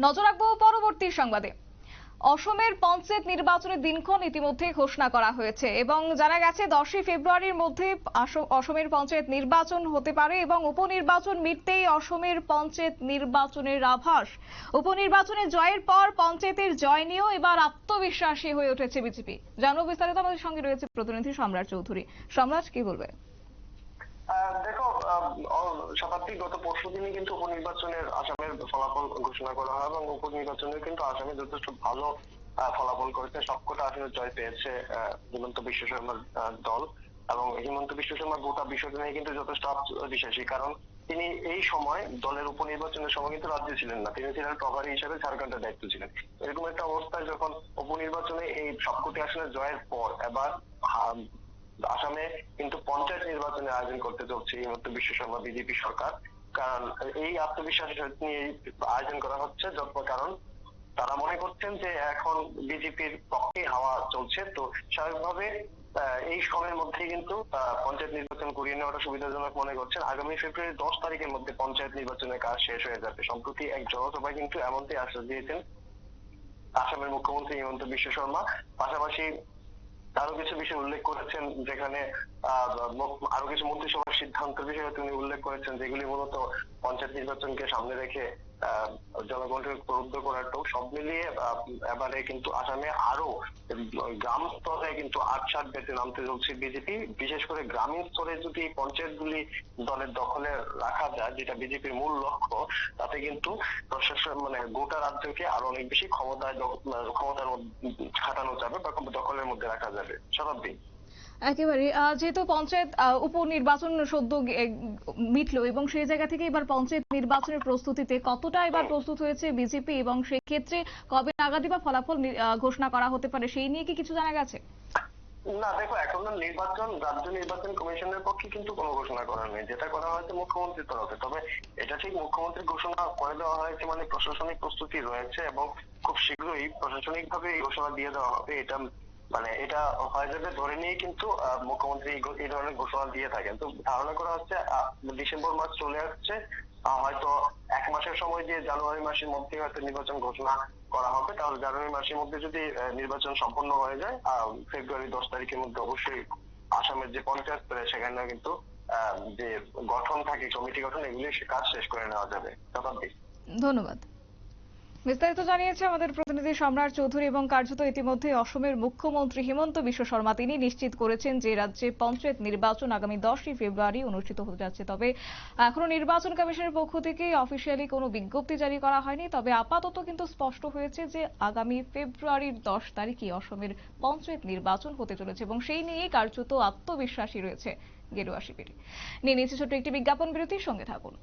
নজর রাখবো পরবর্তী সংবাদে। অসমের পঞ্চায়েত নির্বাচনের দিনক্ষণ ইতিমধ্যে ঘোষণা করা হয়েছে এবং জানা গেছে 10ই ফেব্রুয়ারির মধ্যে অসমের পঞ্চায়েত নির্বাচন হতে পারে এবং উপনির্বাচন মিটতেই অসমের পঞ্চায়েত নির্বাচনের আভাস। উপনির্বাচনে জয়ের পর পঞ্চায়েতের জয় নিয়েও এবার আত্মবিশ্বাসী হয়ে উঠেছে বিজেপি। জানো বিস্তারিত, আমাদের সঙ্গে রয়েছে প্রতিনিধি সম্রাট চৌধুরী। সম্রাট, কি বলবে? দেখো, শতাব্দী গত পরশুদিনই কিন্তু উপনির্বাচনের আসামের ফলাফল ঘোষণা করা হয় এবং উপনির্বাচনে কিন্তু আসামে যথেষ্ট ভালো ফলাফল করেছে। সবকটা আসনে জয় পেয়েছে হিমন্ত বিশ্ব শর্মার দল। এবং হিমন্ত বিশ্ব শর্মা গোটা বিষয়টা নিয়ে কিন্তু যথেষ্ট আত্মবিশ্বাসী, কারণ তিনি এই সময় দলের উপনির্বাচনের সময় কিন্তু রাজ্যে ছিলেন না, তিনি ছিলেন প্রভারী হিসেবে ঝাড়খণ্ডের দায়িত্ব ছিলেন। এরকম একটা অবস্থায় যখন উপনির্বাচনে এই সবকটি আসনে জয়ের পর এবার আসামে কিন্তু পঞ্চায়েত নির্বাচনের আয়োজন করতে চলছে হিমন্ত বিশ্ব শর্মা বিজেপি সরকার। কারণ এই আত্মবিশ্বাস নিয়ে আয়োজন করা হচ্ছে, কারণ তারা মনে করছেন যে এখন বিজেপির পক্ষে হাওয়া চলছে। তো স্বাভাবিকভাবে এই সময়ের মধ্যে কিন্তু পঞ্চায়েত নির্বাচন করিয়ে নেওয়াটা সুবিধাজনক মনে করছেন। আগামী ফেব্রুয়ারি 10 তারিখের মধ্যে পঞ্চায়েত নির্বাচনের কাজ শেষ হয়ে যাবে। সম্প্রতি এক জনসভায় কিন্তু এমনটাই আশ্বাস দিয়েছেন আসামের মুখ্যমন্ত্রী হিমন্ত বিশ্ব শর্মা। পাশাপাশি আরো কিছু বিষয় উল্লেখ করেছেন, যেখানে আরো কিছু মন্ত্রিসভার সিদ্ধান্তের বিষয়ে তিনি উল্লেখ করেছেন, যেগুলি মূলত পঞ্চায়েত নির্বাচনকে সামনে রেখে জনগণকে প্রলুব্ধ করার। তো সব মিলিয়ে এবারে কিন্তু আসামে আরো গ্রাম স্তরে কিন্তু আটসাট বেঁধে নামতে চলছে বিজেপি। বিশেষ করে গ্রামীণ স্তরে যদি পঞ্চায়েতগুলি দলের দখলে রাখা যায়, যেটা বিজেপির মূল লক্ষ্য, তাতে কিন্তু প্রশাসন গোটা রাজ্যকে আরো অনেক বেশি ক্ষমতার খাটানো যাবে বা দখলের মধ্যে রাখা যাবে। শতাব্দী, একেবারে যেহেতু পঞ্চায়েত উপনির্বাচন সদ্য মিটলো এবং সেই জায়গা থেকে এবার পঞ্চায়েত নির্বাচনের প্রস্তুতিতে কতটা এবার প্রস্তুত হয়েছে বিজেপি এবং সেই ক্ষেত্রে কবে নাগাদই বা ফলাফল ঘোষণা করা হতে পারে, সেই নিয়ে কি কিছু জানা গেছে? না, দেখো, এখন রাজ্য নির্বাচন কমিশনের পক্ষে কিন্তু কোনো ঘোষণা করা নেই, যেটা করা হয়েছে মুখ্যমন্ত্রীর তরফে। তবে এটা ঠিক মুখ্যমন্ত্রী ঘোষণা করে দেওয়া হয়েছে, প্রশাসনিক প্রস্তুতি রয়েছে এবং খুব শীঘ্রই প্রশাসনিক ভাবে এই ঘোষণা দিয়ে দেওয়া হবে। এটা হয়ে যাবে ধরে নিয়ে কিন্তু মুখ্যমন্ত্রী এই ধরনের ঘোষণা দিয়ে থাকেন। তো ধারণা করা হচ্ছে ডিসেম্বর মাস চলে আসছে, হয়তো এক মাসের সময় দিয়ে জানুয়ারি মাসের মধ্যে হয়তো নির্বাচন ঘোষণা করা হবে। তাহলে জানুয়ারি মাসের মধ্যে যদি নির্বাচন সম্পন্ন হয়ে যায়, ফেব্রুয়ারি 10 তারিখের মধ্যে অবশ্যই আসামের যে পঞ্চায়েত সেখানে কিন্তু যে গঠন থাকে, কমিটি গঠন, এগুলি সে কাজ শেষ করে নেওয়া যাবে। শতাব্দী, ধন্যবাদ। বিস্তারিত জানিয়েছে আমাদের প্রতিনিধি সম্রাট চৌধুরী। এবং কার্যত ইতিমধ্যে অসমের মুখ্যমন্ত্রী হিমন্ত বিশ্ব শর্মা তিনি নিশ্চিত করেছেন যে রাজ্যে পঞ্চায়েত নির্বাচন আগামী 10ই ফেব্রুয়ারি অনুষ্ঠিত হতে যাচ্ছে। তবে এখনো নির্বাচন কমিশনের পক্ষ থেকে অফিসিয়ালি কোনো বিজ্ঞপ্তি জারি করা হয়নি। তবে আপাতত কিন্তু স্পষ্ট হয়েছে যে আগামী ফেব্রুয়ারির 10 তারিখে অসমের পঞ্চায়েত নির্বাচন হতে চলেছে এবং সেই নিয়ে কার্যত আত্মবিশ্বাসী রয়েছে গেরুয়া শিবির। নিয়ে নিয়েছে ছোট্ট একটি বিজ্ঞাপন বিরতির, সঙ্গে থাকুন।